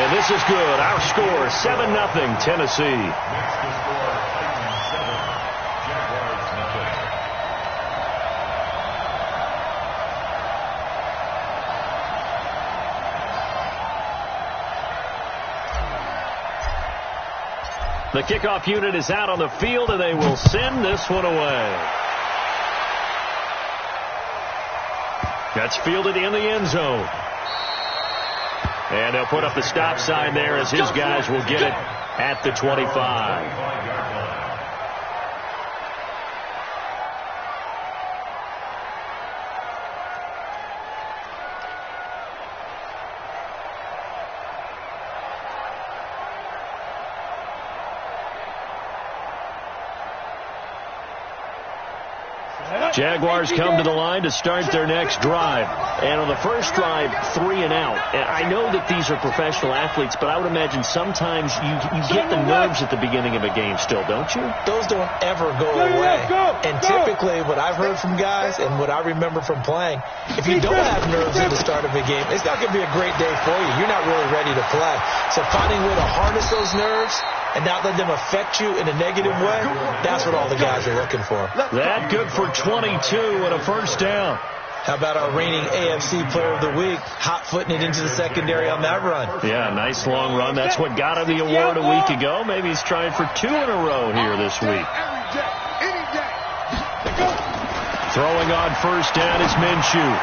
And this is good. Our score, 7-0 Tennessee. The kickoff unit is out on the field, and they will send this one away. That's fielded in the end zone. And they'll put up the stop sign there as his guys will get it at the 25. Jaguars come to the line to start their next drive. And on the first drive, 3 and out. And I know that these are professional athletes, but I would imagine sometimes you get the nerves at the beginning of a game still, don't you? Those don't ever go away. And typically what I've heard from guys and what I remember from playing, if you don't have nerves at the start of a game, it's not going to be a great day for you. You're not really ready to play. So finding a way to harness those nerves and not let them affect you in a negative way, that's what all the guys are looking for. That good for 22 and a first down. How about our reigning AFC Player of the Week, hot-footing it into the secondary on that run? Yeah, nice long run. That's what got him the award a week ago. Maybe he's trying for 2 in a row here this week. Throwing on first down is Minshew.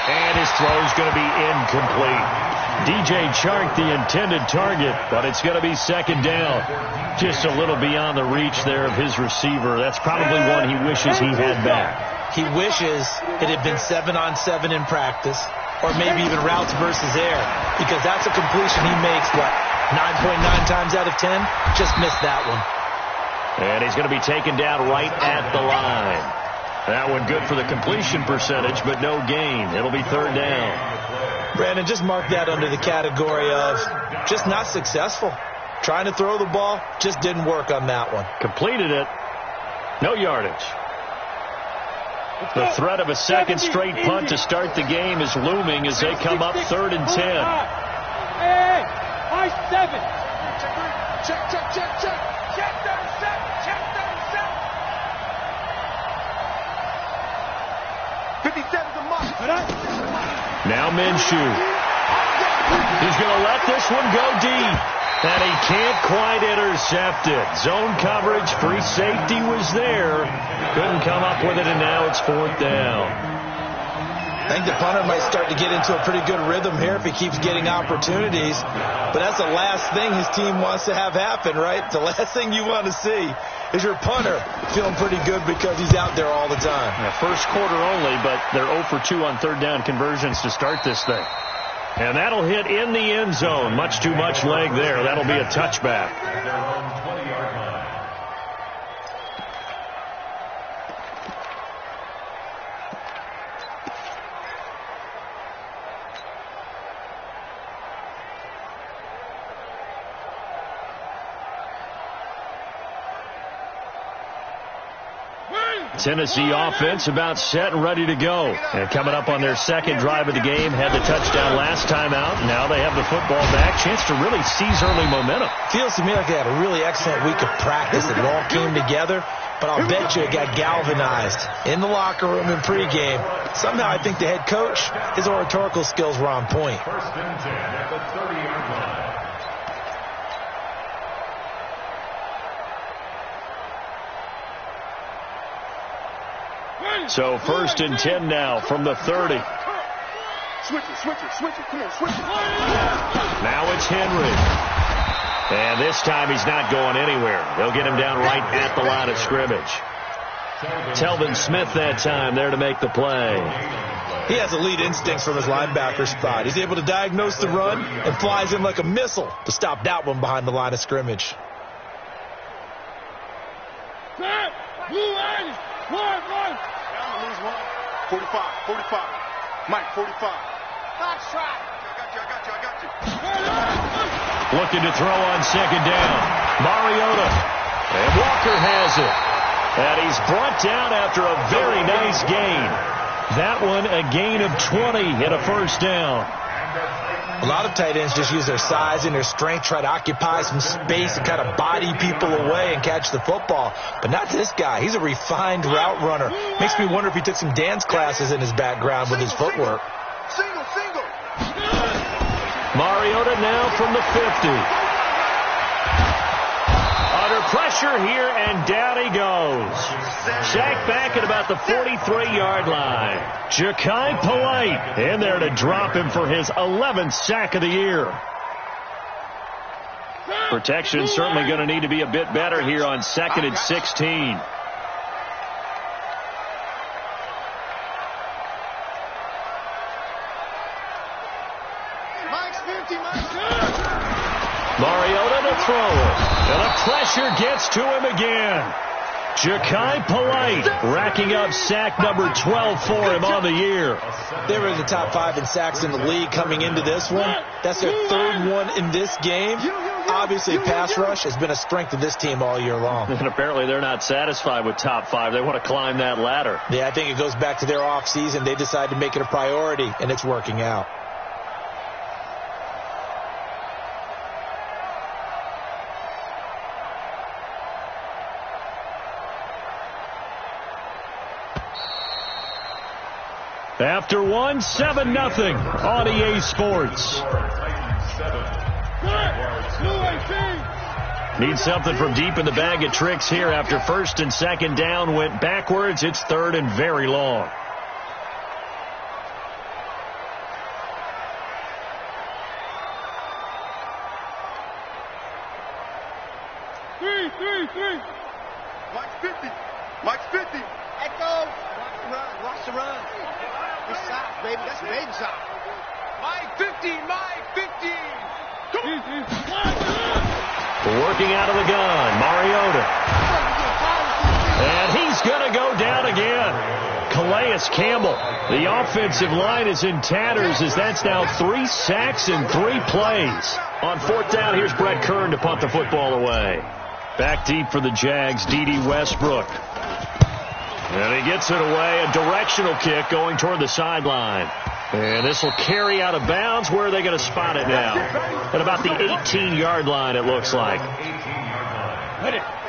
And his throw's going to be incomplete. DJ Chark, the intended target, but it's going to be second down. Just a little beyond the reach there of his receiver. That's probably one he wishes he had back. He wishes it had been 7-on-7 in practice, or maybe even routes versus air, because that's a completion he makes, 9.9 times out of 10? Just missed that one. And he's going to be taken down right at the line. That one good for the completion percentage, but no gain. It'll be third down. Brandon, just mark that under the category of just not successful. Trying to throw the ball, just didn't work on that one. Completed it. No yardage. The threat of a second straight punt to start the game is looming as they come up 3rd and 10. Hey, high 7. Check, check, check, check. Check 37, check 37. 57's a mark. Now Minshew. He's going to let this one go deep. And he can't quite intercept it. Zone coverage, free safety was there. Couldn't come up with it, and now it's 4th down. I think the punter might start to get into a pretty good rhythm here if he keeps getting opportunities. But that's the last thing his team wants to have happen, right? The last thing you want to see is your punter feeling pretty good because he's out there all the time. Yeah, first quarter only, but they're 0 for 2 on third down conversions to start this thing. And that'll hit in the end zone. Much too much leg there. That'll be a touchback. Tennessee offense about set and ready to go. And coming up on their second drive of the game, had the touchdown last time out. Now they have the football back. Chance to really seize early momentum. Feels to me like they had a really excellent week of practice. It all came together. But I'll bet you it got galvanized in the locker room in pregame. Somehow I think the head coach, his oratorical skills were on point. First and 10 at the 30-yard line. So 1st and 10 now from the 30. Switch it, come on, switch it. Now it's Henry. And this time he's not going anywhere. They'll get him down right at the line of scrimmage. Telvin Smith that time there to make the play. He has elite instincts from his linebacker spot. He's able to diagnose the run and flies in like a missile to stop that one behind the line of scrimmage. Blue line, one. 45. Mike, 45. Fox try. I got you. Looking to throw on second down. Mariota. And Walker has it. And he's brought down after a very nice gain. That one a gain of 20 and a first down. A lot of tight ends just use their size and their strength, try to occupy some space and kind of body people away and catch the football. But not this guy. He's a refined route runner. Makes me wonder if he took some dance classes in his background with his footwork. Single. Mariota now from the 50. Under pressure here, and down he goes. Sacked back at about the 43-yard line. Ja'Kai Polite in there to drop him for his 11th sack of the year. Protection certainly going to need to be a bit better here on 2nd and 16. Mariota to throw. And the pressure gets to him again. Ja'Kai Polite racking up sack number 12 for him on the year. They were in the top 5 in sacks in the league coming into this one. That's their 3rd one in this game. Obviously, pass rush has been a strength of this team all year long. And apparently they're not satisfied with top 5. They want to climb that ladder. Yeah, I think it goes back to their offseason. They decided to make it a priority, and it's working out. After 1, 7-0 on EA Sports. Need something from deep in the bag of tricks here after 1st and 2nd down went backwards. It's 3rd and very long. Three. Mike's 50. Echo. Watch the run. Good side, baby. That's baby side. Mike 50. Working out of the gun, Mariota. And he's going to go down again. Calais Campbell. The offensive line is in tatters as that's now 3 sacks in 3 plays. On 4th down, here's Brett Kern to punt the football away. Back deep for the Jags, D.D. Westbrook. And he gets it away, a directional kick going toward the sideline. And this will carry out of bounds. Where are they going to spot it now? At about the 18-yard line, it looks like.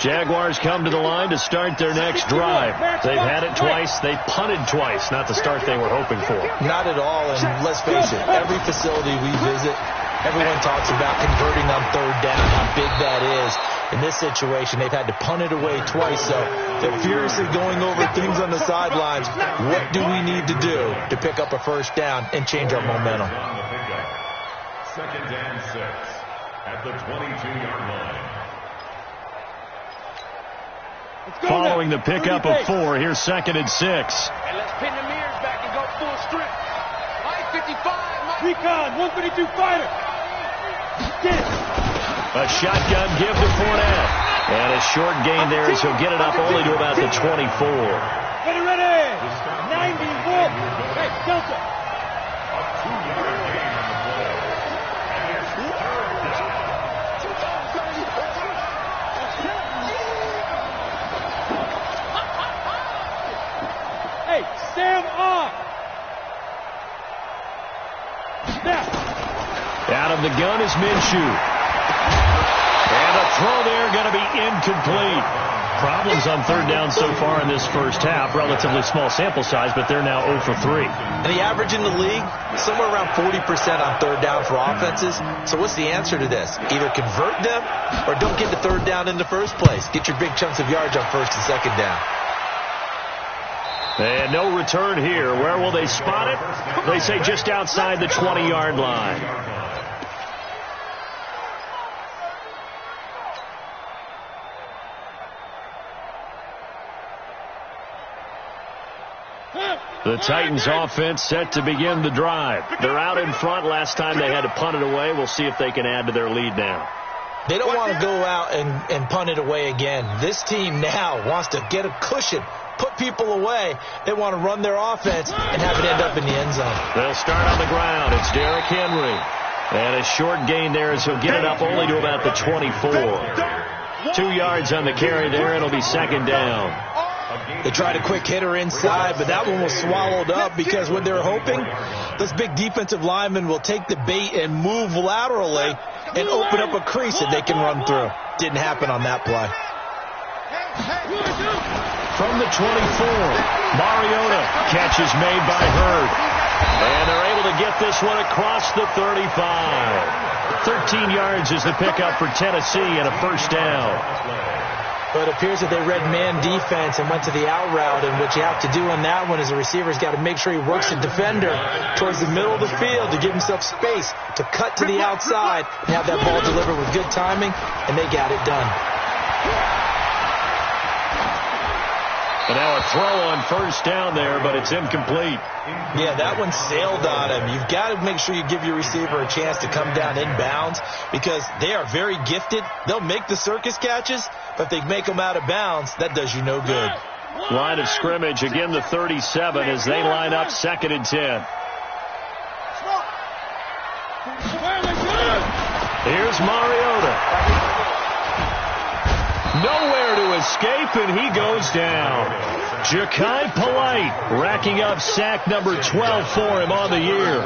Jaguars come to the line to start their next drive. They've had it twice. They've punted twice. Not the start they were hoping for. Not at all, and let's face it, every facility we visit, everyone talks about converting on 3rd down, how big that is. In this situation, they've had to punt it away twice, so they're furiously going over things on the sidelines. What do we need to do to pick up a 1st down and change our momentum? 2nd and 6 at the 22-yard line. Following the pickup of 4, here's 2nd and 6. And let's pin the mirrors back and go full strip. Mike 55. Recon, 152 fighter. Get it. A shotgun give to Fournette. And a short gain there as he'll get it up only to about the 24. Ready. 91. Hey, Delta. A 2-yard gain on the play. And it's 3rd down. Hey, Sam off. Now. Out of the gun is Minshew. And a throw there going to be incomplete. Problems on 3rd down so far in this first half. Relatively small sample size, but they're now 0 for 3. And the average in the league, somewhere around 40% on 3rd down for offenses. So what's the answer to this? Either convert them or don't get to 3rd down in the first place. Get your big chunks of yards on 1st and 2nd down. And no return here. Where will they spot it? They say just outside the 20-yard line. The Titans offense set to begin the drive. They're out in front. Last time they had to punt it away. We'll see if they can add to their lead now. They don't want to go out and punt it away again. This team now wants to get a cushion, put people away. They want to run their offense and have it end up in the end zone. They'll start on the ground. It's Derrick Henry. And a short gain there as he'll get it up only to about the 24. 2 yards on the carry there. It'll be 2nd down. They tried a quick hitter inside, but that one was swallowed up because what they're hoping, this big defensive lineman will take the bait and move laterally and open up a crease that they can run through. Didn't happen on that play. From the 24, Mariota, catch is made by Hurd. And they're able to get this one across the 35. 13 yards is the pickup for Tennessee and a first down. But it appears that they read man defense and went to the out route, and what you have to do on that one is the receiver's got to make sure he works the defender towards the middle of the field to give himself space to cut to the outside and have that ball delivered with good timing, and they got it done. And now a throw on first down there, but it's incomplete. Yeah, that one sailed on him. You've got to make sure you give your receiver a chance to come down inbounds because they are very gifted. They'll make the circus catches, but if they make them out of bounds, that does you no good. Line of scrimmage, again the 37 as they line up 2nd and 10. Here's Mariota. Nowhere to escape, and he goes down. Ja'Kai Polite racking up sack number 12 for him on the year.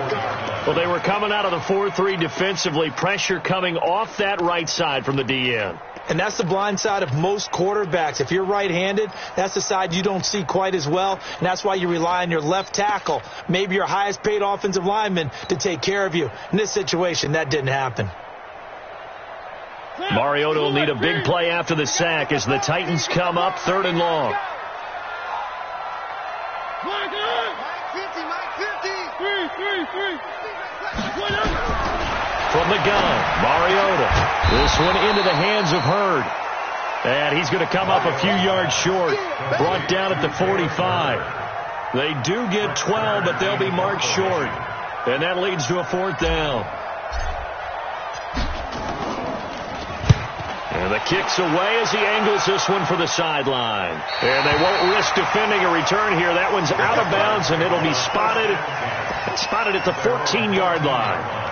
Well, they were coming out of the 4-3 defensively. Pressure coming off that right side from the DN. And that's the blind side of most quarterbacks. If you're right-handed, that's the side you don't see quite as well, and that's why you rely on your left tackle, maybe your highest-paid offensive lineman, to take care of you. In this situation, that didn't happen. Mariota will need a big play after the sack as the Titans come up 3rd and long. From the gun, Mariota. This one into the hands of Hurd. And he's going to come up a few yards short. Brought down at the 45. They do get 12, but they'll be marked short. And that leads to a 4th down. And the kick's away as he angles this one for the sideline. And they won't risk defending a return here. That one's out of bounds, and it'll be spotted at the 14-yard line.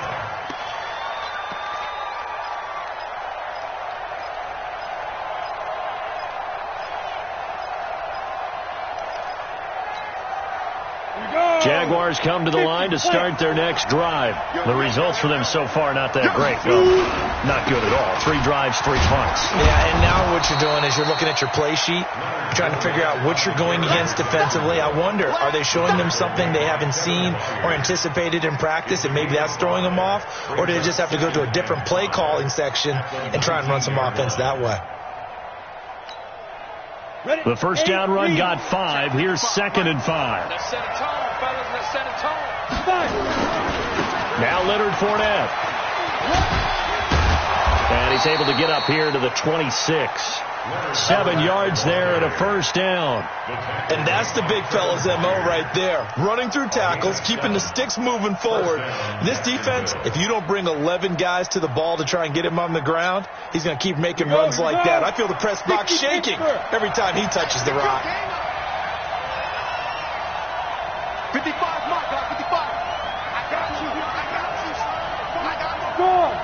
Jaguars come to the line to start their next drive. The results for them so far not that great. Well, not good at all. 3 drives, 3 punts. Yeah, and now what you're doing is you're looking at your play sheet, trying to figure out what you're going against defensively. I wonder, are they showing them something they haven't seen or anticipated in practice, and maybe that's throwing them off? Or do they just have to go to a different play calling section and try and run some offense that way? The first down run got 5. Here's 2nd and 5. Let's set a tone, fellas. Let's set a tone. Now Leonard Fournette. And he's able to get up here to the 26. 7 yards there and a first down. And that's the big fella's MO right there. Running through tackles, keeping the sticks moving forward. This defense, if you don't bring 11 guys to the ball to try and get him on the ground, he's going to keep making runs like that. I feel the press box shaking every time he touches the rock. 55, Mark, 55. I got you.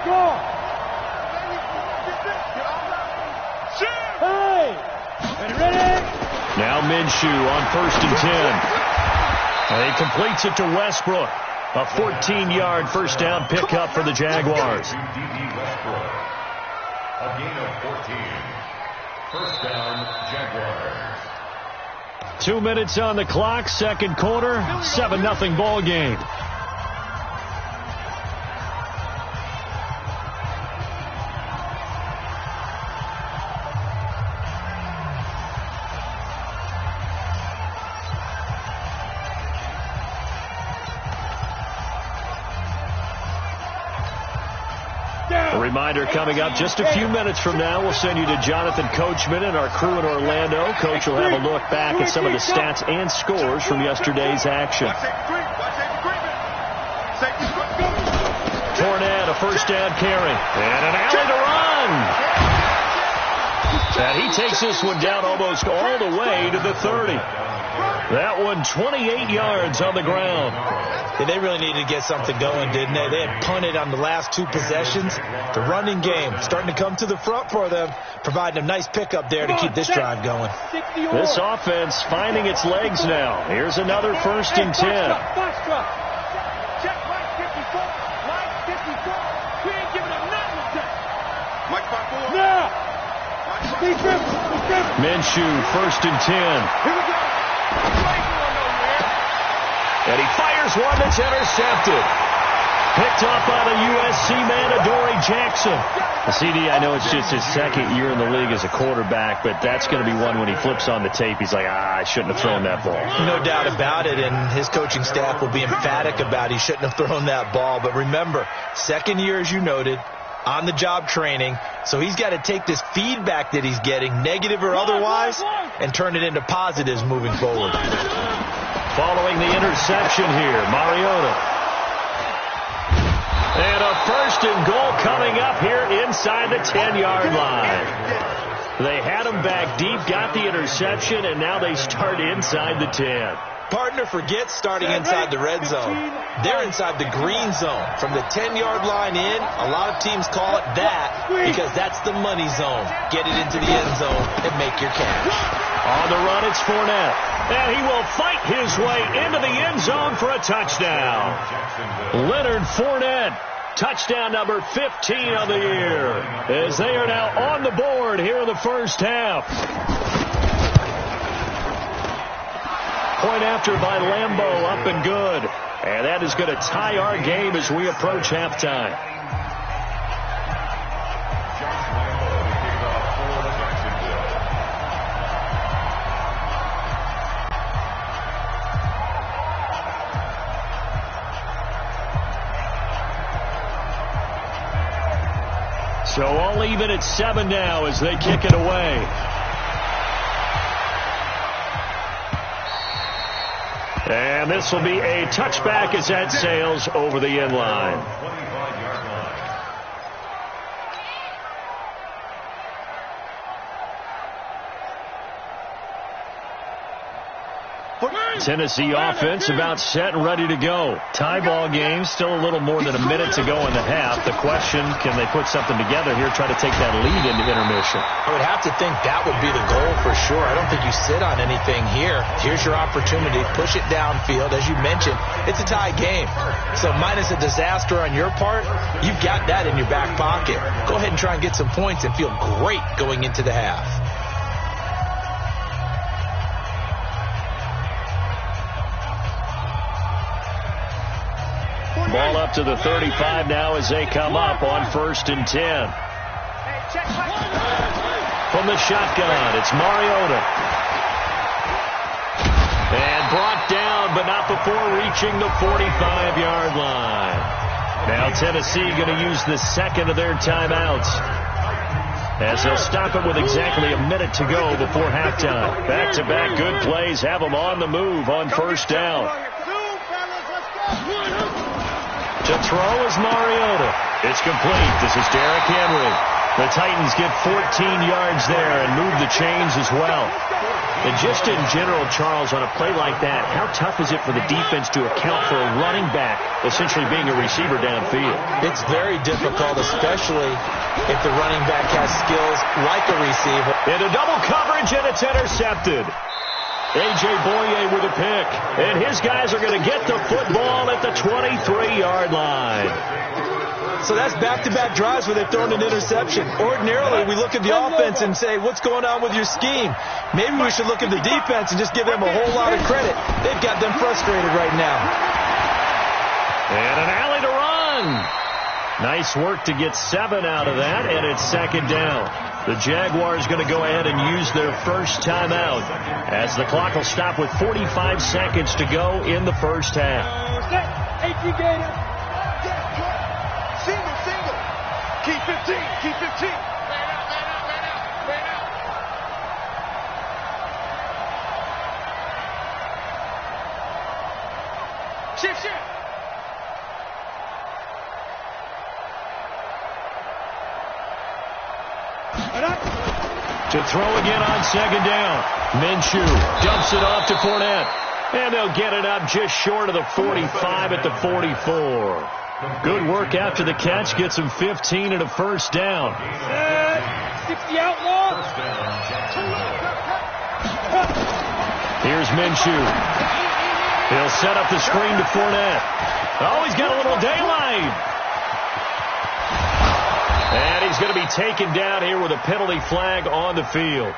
Go. Hey! Ready? Now Minshew on 1st and 10. And he completes it to Westbrook. A 14-yard first down pickup for the Jaguars. A gain of 14. First down, Jaguars. 2 minutes on the clock, 2nd quarter, 7-0 ball game. A reminder coming up just a few minutes from now, we'll send you to Jonathan Coachman and our crew in Orlando. Coach will have a look back at some of the stats and scores from yesterday's action. Fournette, a first down carry. And an alley to run. And he takes this one down almost all the way to the 30. That one 28 yards on the ground. Yeah, they really needed to get something going, didn't they? They had punted on the last 2 possessions. The running game starting to come to the front for them, providing a nice pickup there to keep this drive going. This offense finding its legs now. Here's another 1st and 10. Check Mike 54. Mike 54. We ain't giving him nothing today. Mike 54. Now. He's driven. Minshew, 1st and 10. Here we go. And he fires one that's intercepted. Picked up by the USC man, Adoree Jackson. The CD, I know it's just his 2nd year in the league as a quarterback, but that's going to be one when he flips on the tape. He's like, I shouldn't have thrown that ball. No doubt about it, and his coaching staff will be emphatic about he shouldn't have thrown that ball. But remember, 2nd year, as you noted, on-the-job training, so he's got to take this feedback that he's getting, negative or otherwise, and turn it into positives moving forward. Following the interception here, Mariota. And a 1st and goal coming up here inside the 10-yard line. They had him back deep, got the interception, and now they start inside the 10. Partner, forget starting inside the red zone. They're inside the green zone. From the 10-yard line in, a lot of teams call it that because that's the money zone. Get it into the end zone and make your cash. On the run, it's Fournette. And he will fight his way into the end zone for a touchdown. Leonard Fournette, touchdown number 15 of the year, as they are now on the board here in the 1st half. Point after by Lambeau, up and good. And that is going to tie our game as we approach halftime. So all even at 7 now as they kick it away. And this will be a touchback as that sails over the end line. Tennessee offense about set and ready to go. Tie ball game, still a little more than a minute to go in the half. The question, can they put something together here, try to take that lead into intermission? I would have to think that would be the goal for sure. I don't think you sit on anything here. Here's your opportunity. Push it downfield. As you mentioned, it's a tie game. So minus a disaster on your part, you've got that in your back pocket. Go ahead and try and get some points and feel great going into the half. Ball up to the 35 now as they come up on 1st and 10. From the shotgun, it's Mariota. And brought down, but not before reaching the 45-yard line. Now Tennessee going to use the 2nd of their timeouts, as they'll stop it with exactly a minute to go before halftime. Back-to-back good plays have them on the move on 1st down. To throw is Mariota. It's complete. This is Derrick Henry. The Titans get 14 yards there and move the chains as well. And just in general, Charles, on a play like that, how tough is it for the defense to account for a running back essentially being a receiver downfield? It's very difficult, especially if the running back has skills like a receiver. Into double coverage, and it's intercepted. A.J. Boye with a pick. And his guys are going to get the football at the 23-yard line. So that's back-to-back drives where they've thrown an interception. Ordinarily, we look at the offense and say, what's going on with your scheme? Maybe we should look at the defense and just give them a whole lot of credit. They've got them frustrated right now. And an alley to run. Nice work to get 7 out of that, and it's 2nd down. The Jaguars going to go ahead and use their first timeout as the clock will stop with 45 seconds to go in the 1st half. Single. Keep 15. Man out. Shift. To throw again on 2nd down. Minshew dumps it off to Fournette. And they'll get it up just short of the 45 at the 44. Good work after the catch. Gets him 15 and a first down. 60 outlaw. Here's Minshew. He'll set up the screen to Fournette. Oh, he's got a little daylight. And he's going to be taken down here with a penalty flag on the field.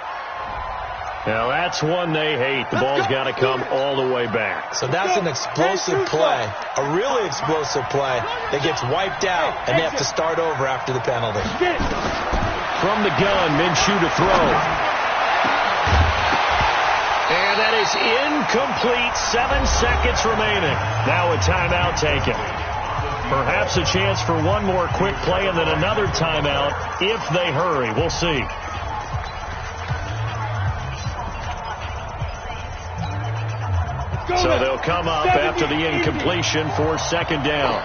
Now, that's one they hate. The ball's got to come all the way back. So that's an explosive play, a really explosive play that gets wiped out, and they have to start over after the penalty. From the gun, Minshew to throw. And that is incomplete. 7 seconds remaining. Now a timeout taken. Perhaps a chance for one more quick play and then another timeout if they hurry. We'll see. So they'll come up after the incompletion for second down.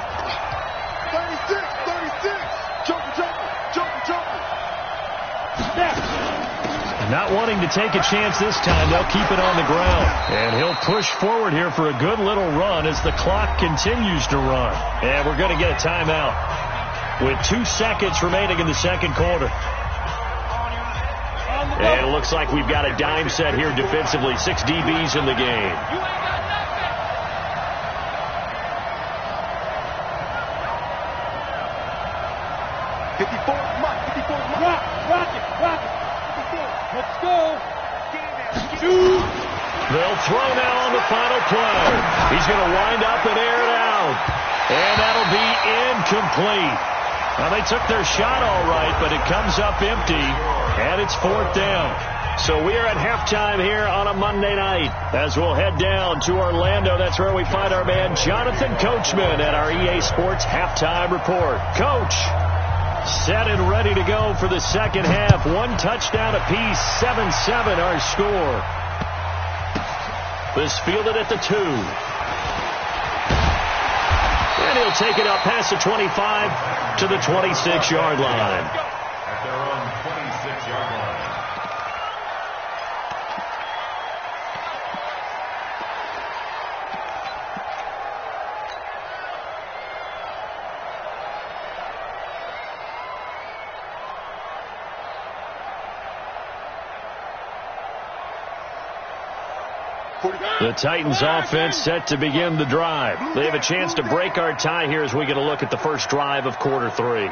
36. Jumper. Not wanting to take a chance this time, they'll keep it on the ground. And he'll push forward here for a good little run as the clock continues to run. And we're going to get a timeout with 2 seconds remaining in the second quarter. And it looks like we've got a dime set here defensively. 6 DBs in the game. Let's go. They'll throw now on the final play. He's going to wind up and air it out. And that'll be incomplete. Now, they took their shot all right, but it comes up empty, and it's 4th down. So we are at halftime here on a Monday night as we'll head down to Orlando. That's where we find our man Jonathan Coachman at our EA Sports Halftime Report. Coach, set and ready to go for the second half. 1 touchdown apiece, 7-7 our score. This fielded at the 2. And he'll take it up past the 25 to the 26-yard line. At their own 26-yard line. The Titans offense set to begin the drive. They have a chance to break our tie here as we get a look at the first drive of quarter 3.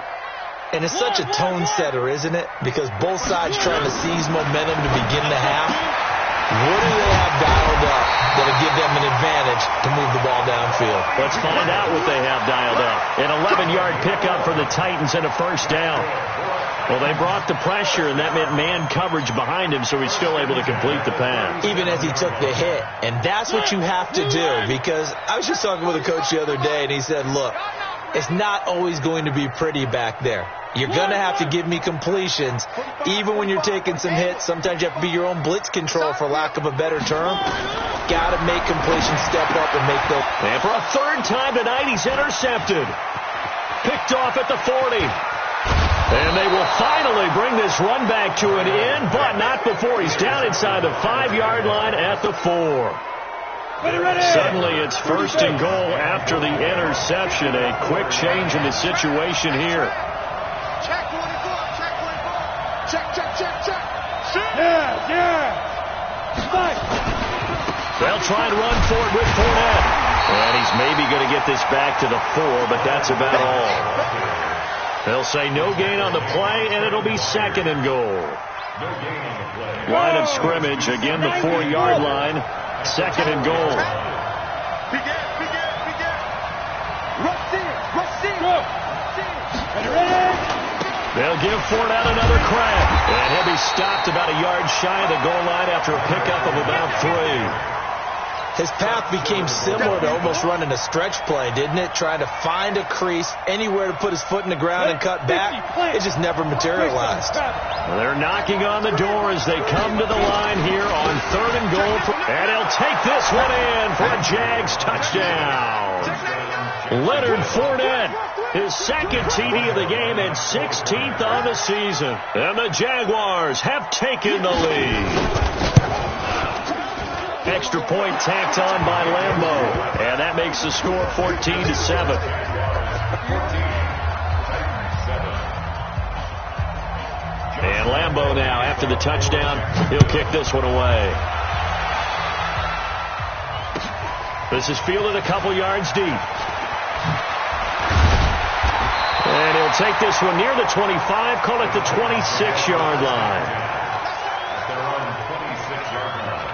And it's such a tone setter, isn't it? Because both sides trying to seize momentum to begin the half. What do they have dialed up that'll give them an advantage to move the ball downfield? Let's find out what they have dialed up. An 11-yard pickup for the Titans and a first down. Well, they brought the pressure, and that meant man coverage behind him, so he's still able to complete the pass. Even as he took the hit. And that's what you have to do, because I was just talking with a coach the other day, and he said, look, it's not always going to be pretty back there. You're going to have to give me completions, even when you're taking some hits. Sometimes you have to be your own blitz control, for lack of a better term. Got to make completions step up and make those. And for a 3rd time tonight, he's intercepted. Picked off at the 40. And they will finally bring this run back to an end, but not before he's down inside the 5-yard line at the 4. Suddenly it's 1st and goal after the interception. A quick change in the situation here. Check 24. Check. Yeah. They'll try and run for it with Fournette. And he's maybe going to get this back to the 4, but that's about all. They'll say no gain on the play, and it'll be 2nd and goal. No gain on the play. Line of scrimmage, again the 4-yard line, 2nd and goal. Begin. Ready. They'll give Fournette another crack, and he'll be stopped about a yard shy of the goal line after a pickup of about 3. His path became similar to almost running a stretch play, didn't it? Trying to find a crease, anywhere to put his foot in the ground and cut back. It just never materialized. They're knocking on the door as they come to the line here on 3rd and goal. And he'll take this one in for a Jags touchdown. Leonard Fournette, his 2nd TD of the game and 16th on the season. And the Jaguars have taken the lead. extra point tacked on by Lambeau. And that makes the score 14-7. And Lambeau now, after the touchdown, he'll kick this one away. This is fielded a couple yards deep. And he'll take this one near the 25, call it the 26-yard line. They're on the 26-yard line.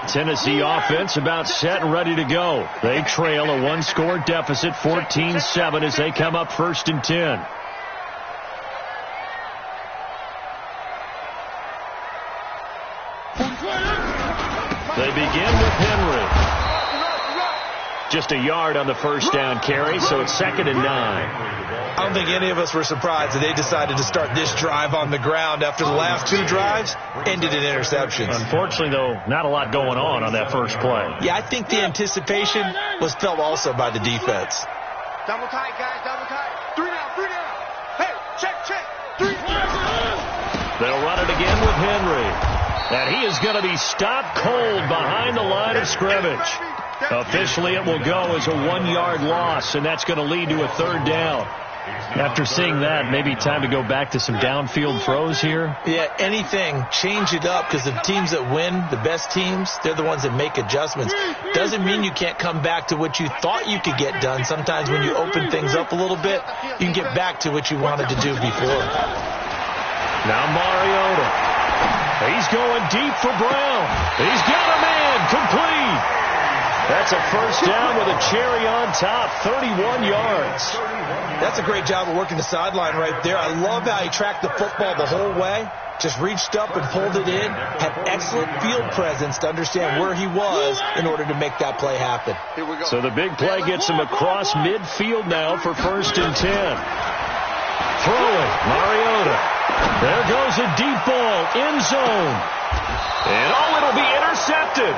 Tennessee offense about set and ready to go. They trail a one-score deficit, 14-7, as they come up 1st and 10. They begin with Henry. Just a yard on the first down carry, so it's 2nd and 9. I don't think any of us were surprised that they decided to start this drive on the ground after the last 2 drives ended in interceptions. Unfortunately, though, not a lot going on that first play. Yeah, I think the anticipation was felt also by the defense. Double tight, guys, double tight. 3 down, 3 down. Hey, check, 3 down. They'll run it again with Henry. And he is going to be stopped cold behind the line of scrimmage. Officially, it will go as a 1-yard loss, and that's going to lead to a 3rd down. After seeing that, maybe time to go back to some downfield throws here. Yeah, anything. Change it up, because the teams that win, the best teams, they're the ones that make adjustments. Doesn't mean you can't come back to what you thought you could get done. Sometimes when you open things up a little bit, you can get back to what you wanted to do before. Now Mariota. He's going deep for Brown. He's got a man complete. That's a first down with a cherry on top, 31 yards. That's a great job of working the sideline right there. I love how he tracked the football the whole way. Just reached up and pulled it in. Had excellent field presence to understand where he was in order to make that play happen. So the big play gets him across midfield now for 1st and 10. Throwing, Mariota. There goes a deep ball, end zone. And it'll be intercepted.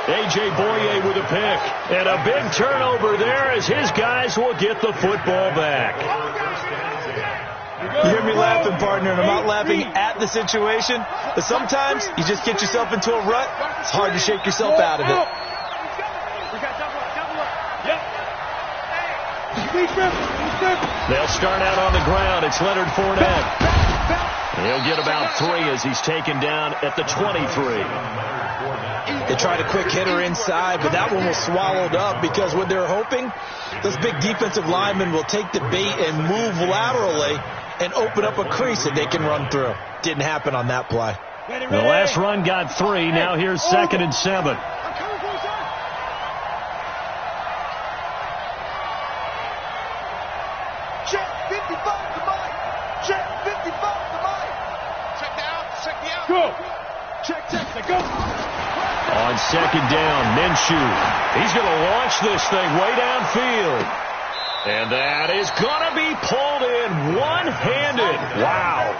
A.J. Boye with a pick. And a big turnover there as his guys will get the football back. You hear me laughing, partner, and I'm not laughing at the situation, but sometimes you just get yourself into a rut. It's hard to shake yourself out of it. They'll start out on the ground. It's Leonard Fournette. He'll get about 3 as he's taken down at the 23. They tried a quick hitter inside, but that one was swallowed up because what they're hoping, those big defensive linemen will take the bait and move laterally and open up a crease that they can run through. Didn't happen on that play. The last run got 3. Now here's 2nd and 7. Check 55 to Mike. Check 55 to Mike. Check the out. Check the out. Go. Check, go. On 2nd down, Minshew. He's going to launch this thing way downfield. And that is going to be pulled in one-handed. Wow.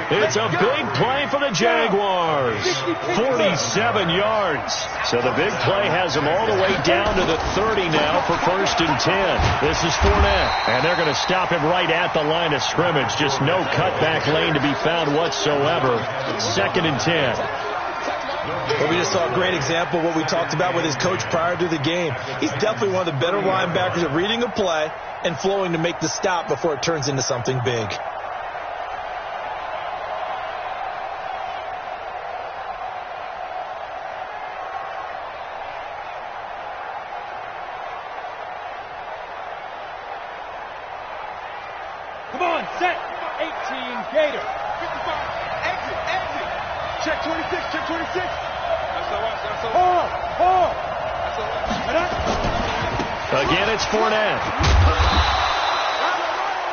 It's a big play for the Jaguars. 47 yards. So the big play has them all the way down to the 30 now for 1st and 10. This is Fournette. And they're going to stop him right at the line of scrimmage. Just no cutback lane to be found whatsoever. 2nd and 10. But we just saw a great example of what we talked about with his coach prior to the game. He's definitely one of the better linebackers at reading a play and flowing to make the stop before it turns into something big. Come on, set. 18, Gator. 55. Exit. Check 26. Check 26. Hold. Again, it's Fournette.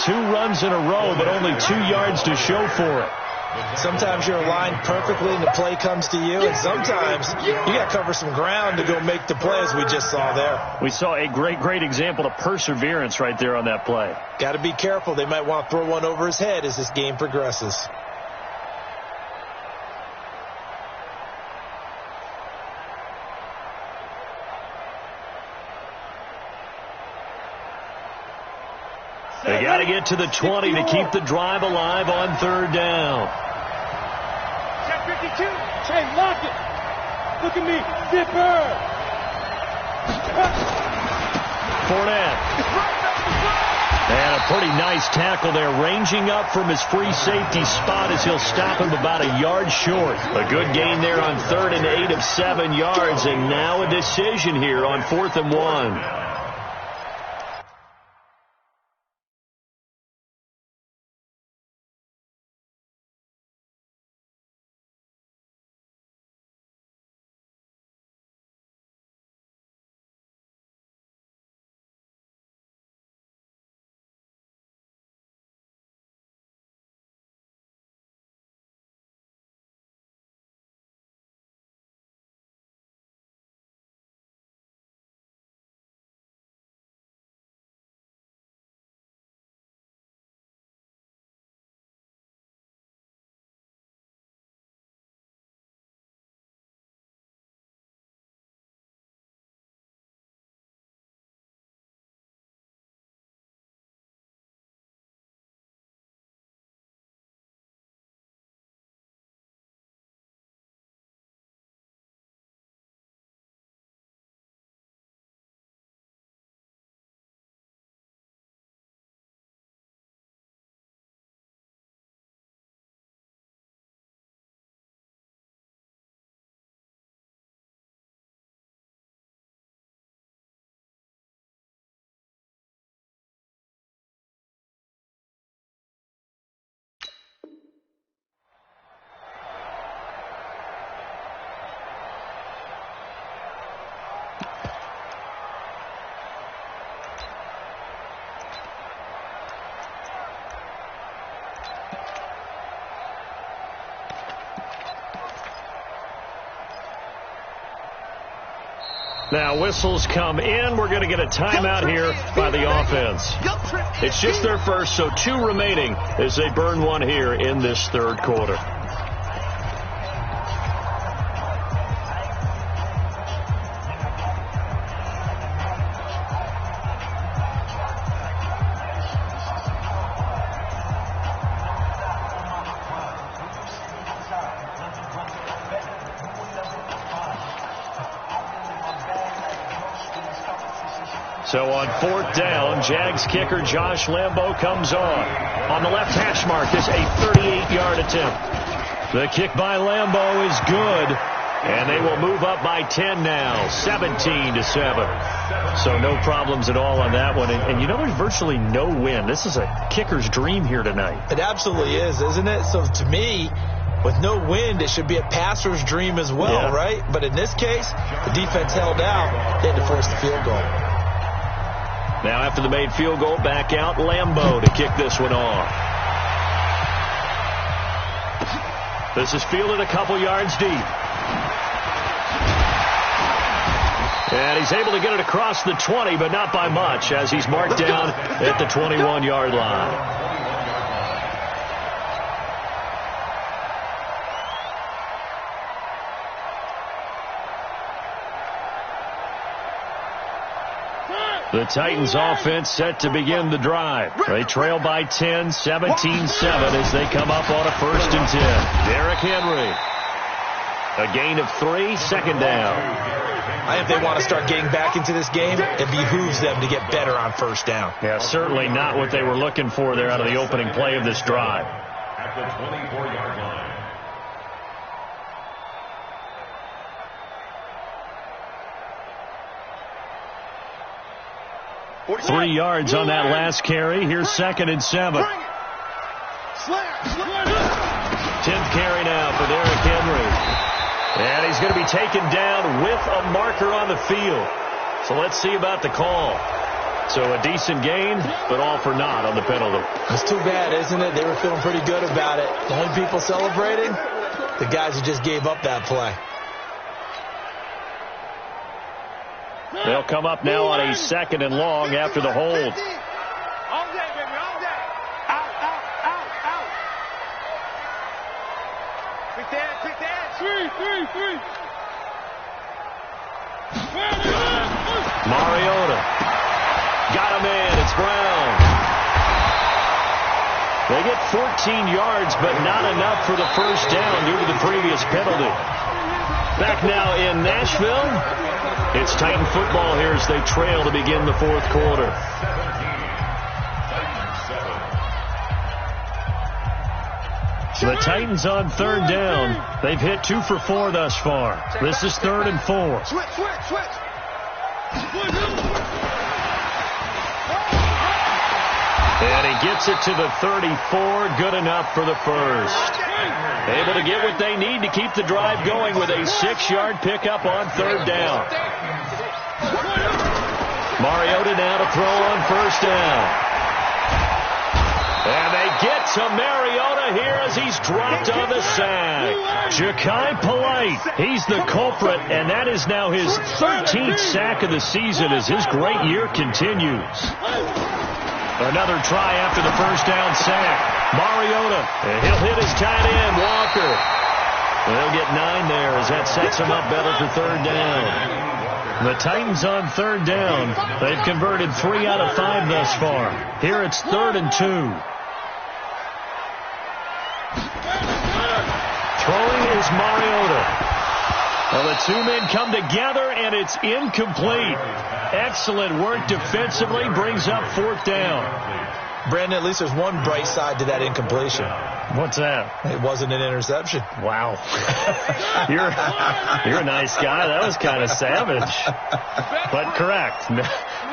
2 runs in a row, but only 2 yards to show for it. Sometimes you're aligned perfectly and the play comes to you, and sometimes you got to cover some ground to go make the play, as we just saw there. We saw a great example of perseverance right there on that play. Got to be careful. They might want to throw one over his head as this game progresses. They got to get to the 20 to keep the drive alive on third down. Check 52. Hey, lock it. Look at me. Zipper. Fournette. And a pretty nice tackle there, ranging up from his free safety spot as he'll stop him about a yard short. A good gain there on 3rd and 8 of 7 yards, and now a decision here on 4th and 1. Now whistles come in. We're going to get a timeout here by the offense. It's just their first, so 2 remaining as they burn one here in this third quarter. So on 4th down, Jags kicker Josh Lambo comes on the left hash mark. This a 38-yard attempt. The kick by Lambo is good, and they will move up by 10 now, 17-7. So no problems at all on that one. And you know, there's virtually no wind. This is a kicker's dream here tonight. It absolutely is, isn't it? So to me, with no wind, it should be a passer's dream as well, right? But in this case, the defense held out. They had to force the field goal. Now after the made field goal, back out Lambo to kick this one off. This is fielded a couple yards deep. And he's able to get it across the 20, but not by much, as he's marked down at the 21-yard line. The Titans offense set to begin the drive. They trail by 10, 17-7 as they come up on a 1st and 10. Derrick Henry. A gain of 3, 2nd down. I think they want to start getting back into this game. It behooves them to get better on 1st down. Yeah, certainly not what they were looking for there out of the opening play of this drive. At the 24-yard line. 3 yards on that last carry. Here's 2nd and 7. 10th carry now for Derrick Henry. And he's going to be taken down with a marker on the field. So let's see about the call. So a decent gain, but all for naught on the penalty. It's too bad, isn't it? They were feeling pretty good about it. The only people celebrating, the guys who just gave up that play. They'll come up now on a 2nd and long after the hold. All day, baby, all day. Out, out, out, out. Quick that. 3. Mariota. Got a man. It's Brown. They get 14 yards, but not enough for the first down due to the previous penalty. Back now in Nashville, it's Titan football here as they trail to begin the fourth quarter. The Titans on third down. They've hit 2 for 4 thus far. This is 3rd and 4. Switch. And he gets it to the 34. Good enough for the first. Able to get what they need to keep the drive going with a 6-yard pickup on third down. Mariota now to throw on first down. And they get to Mariota here as he's dropped on the sack. Ja'Kai Polite, he's the culprit, and that is now his 13th sack of the season as his great year continues. Another try after the first down sack. Mariota, and he'll hit his tight end, Walker. They'll get 9 there as that sets him up better for third down. The Titans on third down. They've converted 3 out of 5 thus far. Here it's 3rd and 2. Throwing is Mariota. Well, the two men come together, and it's incomplete. Excellent work defensively, brings up 4th down. Brandon, at least there's one bright side to that incompletion. What's that? It wasn't an interception. Wow. You're a nice guy. That was kind of savage. But correct.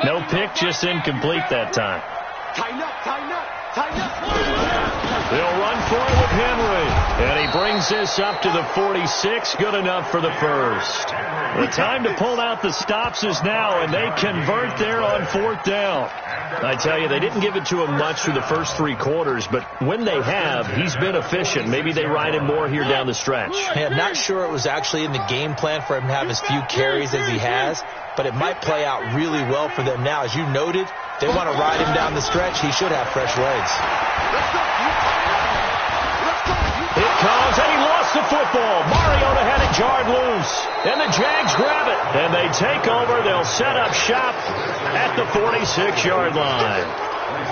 No pick, just incomplete that time. Tighten up. They'll run for it with Henry. And he brings this up to the 46. Good enough for the first. The time to pull out the stops is now, and they convert there on 4th down. I tell you, they didn't give it to him much through the first 3 quarters, but when they have, he's been efficient. Maybe they ride him more here down the stretch. Hey, I'm not sure it was actually in the game plan for him to have as few carries as he has, but it might play out really well for them now. As you noted, they want to ride him down the stretch. He should have fresh legs. It comes, and he lost the football. Mariota had it jarred loose, and the Jags grab it, and they take over. They'll set up shop at the 46-yard line.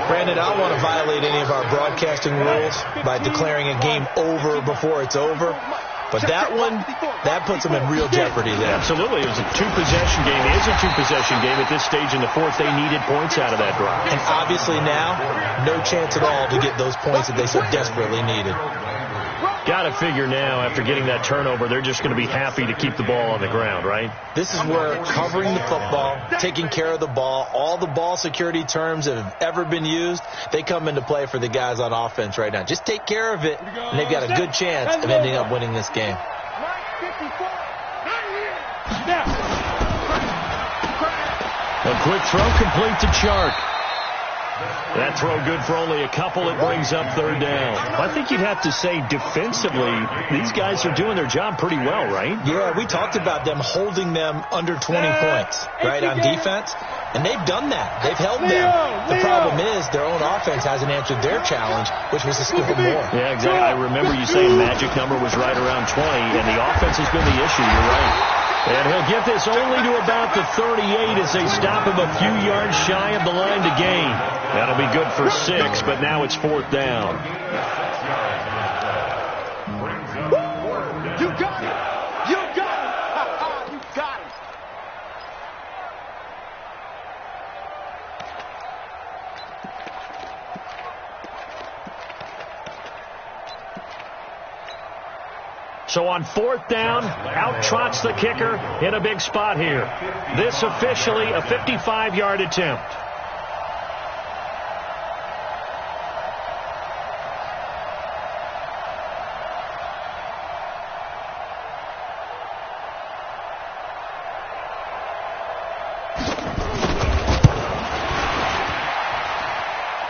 Brandon, I don't want to violate any of our broadcasting rules by declaring a game over before it's over, but that one, that puts them in real jeopardy there. Absolutely. It was a 2-possession game. It is a 2-possession game at this stage in the fourth. They needed points out of that drive. And obviously now, no chance at all to get those points that they so desperately needed. Got to figure now, after getting that turnover, they're just going to be happy to keep the ball on the ground, right? This is where covering the football, taking care of the ball, all the ball security terms that have ever been used, they come into play for the guys on offense right now. Just take care of it, and they've got a good chance of ending up winning this game. A quick throw complete to Chark. That throw good for only a couple. It brings up third down. I think you'd have to say defensively, these guys are doing their job pretty well, right? Yeah, we talked about them holding them under 20 points, right, on defense. And they've done that. They've held them. The problem is their own offense hasn't answered their challenge, which was to score more. Yeah, exactly. I remember you saying magic number was right around 20, and the offense has been the issue. You're right. And he'll get this only to about the 38 as they stop him a few yards shy of the line to gain. That'll be good for 6, but now it's 4th down. You got it. You got it. You got it. So on 4th down, out trots the kicker in a big spot here. This officially a 55-yard attempt.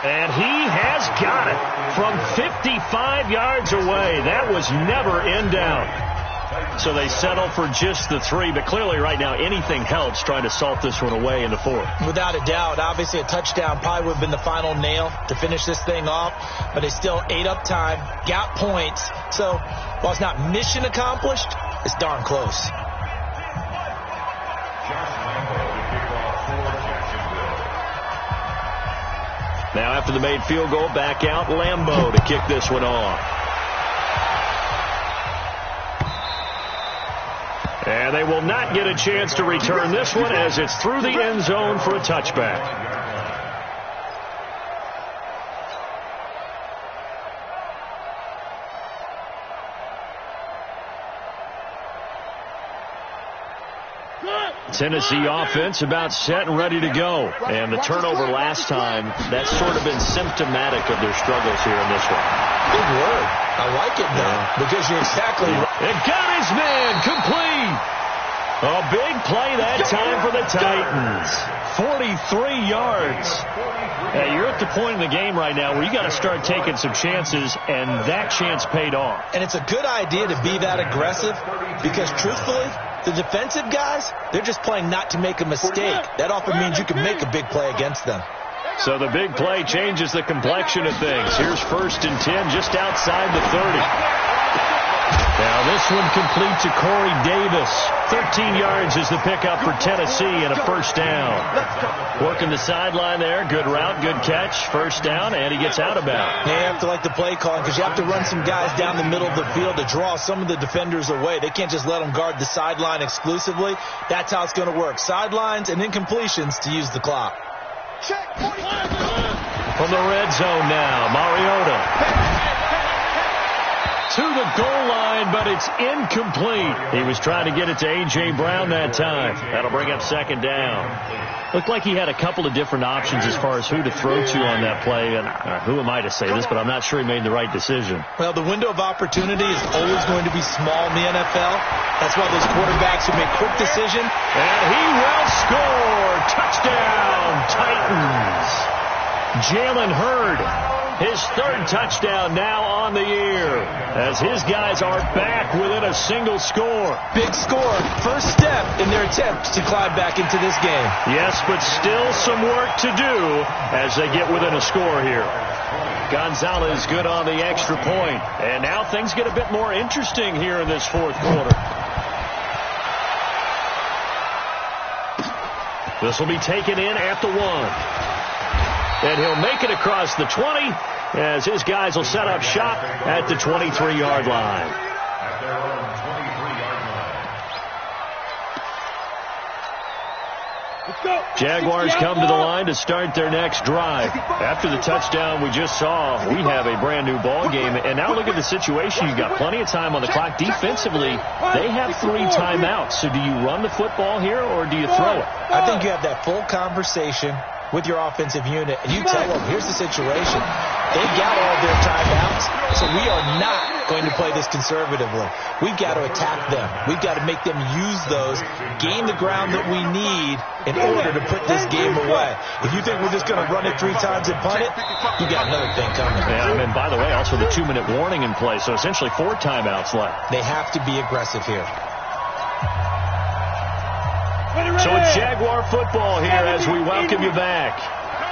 And he has got it from 55 yards away. That was never in doubt. So they settle for just the 3, but clearly right now anything helps trying to salt this one away in the 4th. Without a doubt, obviously a touchdown probably would have been the final nail to finish this thing off, but they still ate up time, got points. So while it's not mission accomplished, it's darn close. Now after the made field goal, back out Lambeau to kick this one off. And they will not get a chance to return this one as it's through the end zone for a touchback. Tennessee offense about set and ready to go. And the turnover last time, that's sort of been symptomatic of their struggles here in this one. Big word. I like it, though, because you're exactly right. It got his man complete. A big play that time for the Titans. 43 yards. Hey, you're at the point in the game right now where you got to start taking some chances, and that chance paid off. And it's a good idea to be that aggressive because, truthfully, the defensive guys, they're just playing not to make a mistake. That often means you can make a big play against them. So the big play changes the complexion of things. Here's 1st and 10 just outside the 30. Now this one complete to Corey Davis. 13 yards is the pickup for Tennessee and a 1st down. Working the sideline there. Good route, good catch. 1st down, and he gets out of bounds. You have to like the play calling because you have to run some guys down the middle of the field to draw some of the defenders away. They can't just let them guard the sideline exclusively. That's how it's going to work. Sidelines and incompletions to use the clock. From the red zone now, Mariota. To the goal line, but it's incomplete. He was trying to get it to A.J. Brown that time. That'll bring up 2nd down. Looked like he had a couple of different options as far as who to throw to on that play. And who am I to say this, but I'm not sure he made the right decision. Well, the window of opportunity is always going to be small in the NFL. That's why those quarterbacks who make quick decisions. And he will score. Touchdown, Titans. Jalen Hurd. His 3rd touchdown now on the year as his guys are back within a single score. Big score. First step in their attempt to climb back into this game. Yes, but still some work to do as they get within a score here. Gonzalez good on the extra point. And now things get a bit more interesting here in this 4th quarter. This will be taken in at the 1. And he'll make it across the 20 as his guys will set up shop at the 23-yard line. Jaguars come to the line to start their next drive. After the touchdown we just saw, we have a brand new ball game. And now look at the situation. You've got plenty of time on the clock. Defensively, they have 3 timeouts. So do you run the football here or do you throw it? I think you have that full conversation with your offensive unit, and you tell them, here's the situation. They've got all their timeouts, so we are not going to play this conservatively. We've got to attack them. We've got to make them use those, gain the ground that we need in order to put this game away. If you think we're just going to run it 3 times and punt it, you got another thing coming. Yeah, and by the way, also the 2-minute warning in play, so essentially 4 timeouts left. They have to be aggressive here. So it's Jaguar football here as we welcome you back.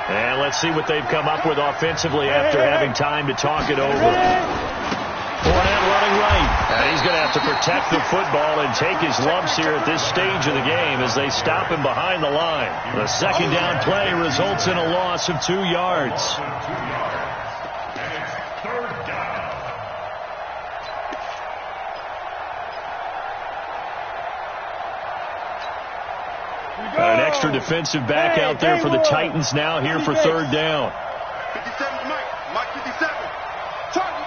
And let's see what they've come up with offensively after having time to talk it over. Fournette running right. And he's going to have to protect the football and take his lumps here at this stage of the game as they stop him behind the line. The 2nd down play results in a loss of 2 yards. An extra defensive back out there for the Titans now here for 3rd down. 57 Mike 57. Target.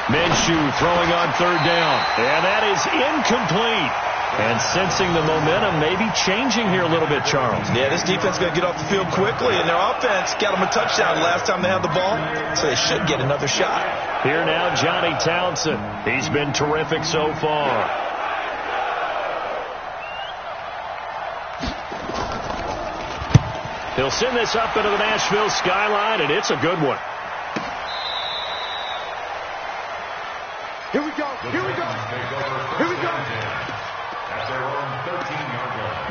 Minshew throwing on 3rd down. And that is incomplete. And sensing the momentum maybe changing here a little bit, Charles. Yeah, this defense is going to get off the field quickly, and their offense got them a touchdown last time they had the ball, so they should get another shot. Here now, Johnny Townsend. He's been terrific so far. He'll send this up into the Nashville skyline, and it's a good one. Here we go. At their own 13-yard line.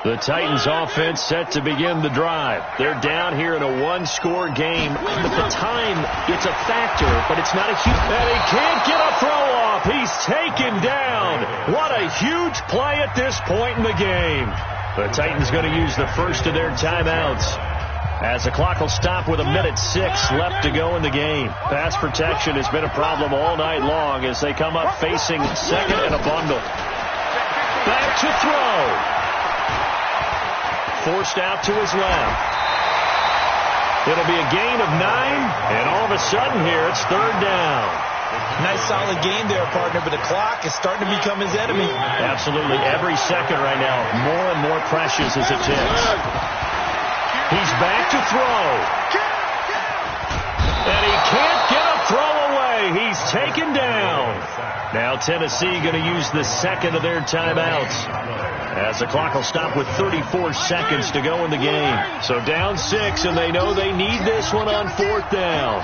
The Titans offense set to begin the drive. They're down here in a one-score game. But the time, it's a factor, but it's not a huge... And he can't get a throw off. He's taken down. What a huge play at this point in the game. The Titans going to use the first of their timeouts, as the clock will stop with 1:06 left to go in the game. Pass protection has been a problem all night long as they come up facing second and a bundle. Back to throw. Forced out to his left. It'll be a gain of 9, and all of a sudden here it's third down. Nice solid game there, partner, but the clock is starting to become his enemy. Absolutely. Every second right now, more and more precious as it ticks. He's back to throw. And he can't get a throw away. He's taken down. Now Tennessee going to use the second of their timeouts, as the clock will stop with 34 seconds to go in the game. So down 6, and they know they need this one on fourth down.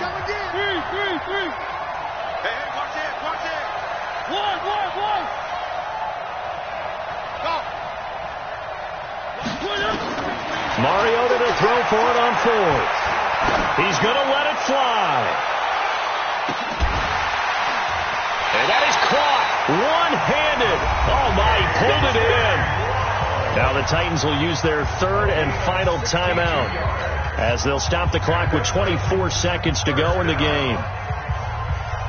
Mariota to throw for it on fourth. He's going to let it fly. And that is caught one-handed. Oh, my, he pulled it in. Now the Titans will use their third and final timeout, as they'll stop the clock with 24 seconds to go in the game.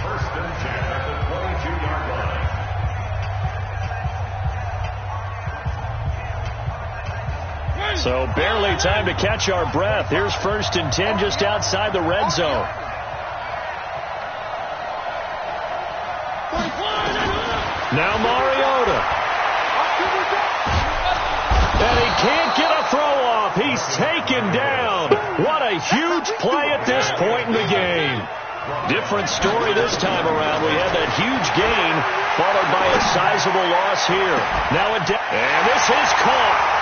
First and 10 at the 22-yard line. So barely time to catch our breath. Here's first and 10 just outside the red zone. Now Mariota. And he can't get a throw off. He's taken down. What a huge play at this point in the game. Different story this time around. We had that huge gain followed by a sizable loss here. Now and this is caught.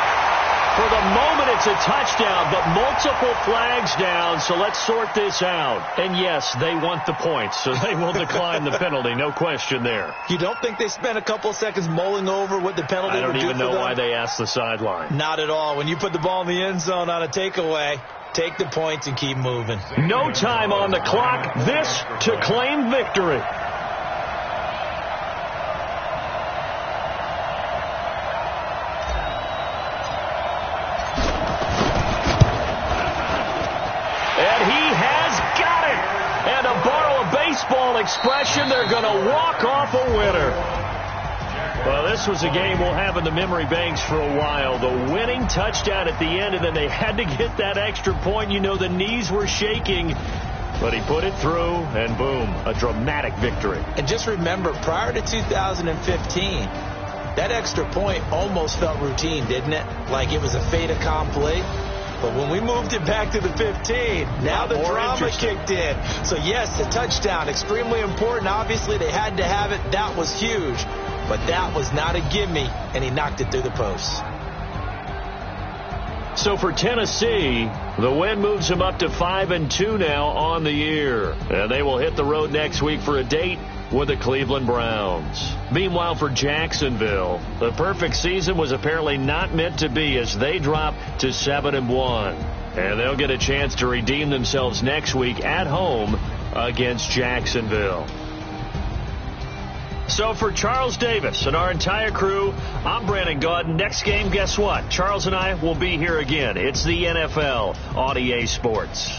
For the moment, it's a touchdown, but multiple flags down, so let's sort this out. And yes, they want the points, so they will decline the penalty, no question there. You don't think they spent a couple of seconds mulling over what the penalty would do for them? I don't even know why they asked the sideline. Not at all. When you put the ball in the end zone on a takeaway, take the points and keep moving. No time on the clock. This to claim victory. Expression, they're going to walk off a winner. Well, this was a game we'll have in the memory banks for a while. The winning touchdown at the end, and then they had to get that extra point. You know, the knees were shaking, but he put it through, and boom, a dramatic victory. And just remember, prior to 2015, that extra point almost felt routine, didn't it? Like it was a fait accompli. But when we moved it back to the 15, now the drama kicked in. So, yes, a touchdown, extremely important. Obviously, they had to have it. That was huge. But that was not a gimme, and he knocked it through the post. So for Tennessee, the win moves them up to 5-2 now on the year. And they will hit the road next week for a date with the Cleveland Browns. Meanwhile, for Jacksonville, the perfect season was apparently not meant to be as they drop to 7-1. And they'll get a chance to redeem themselves next week at home against Jacksonville. So for Charles Davis and our entire crew, I'm Brandon Gaudin. Next game, guess what? Charles and I will be here again. It's the NFL on EA Sports.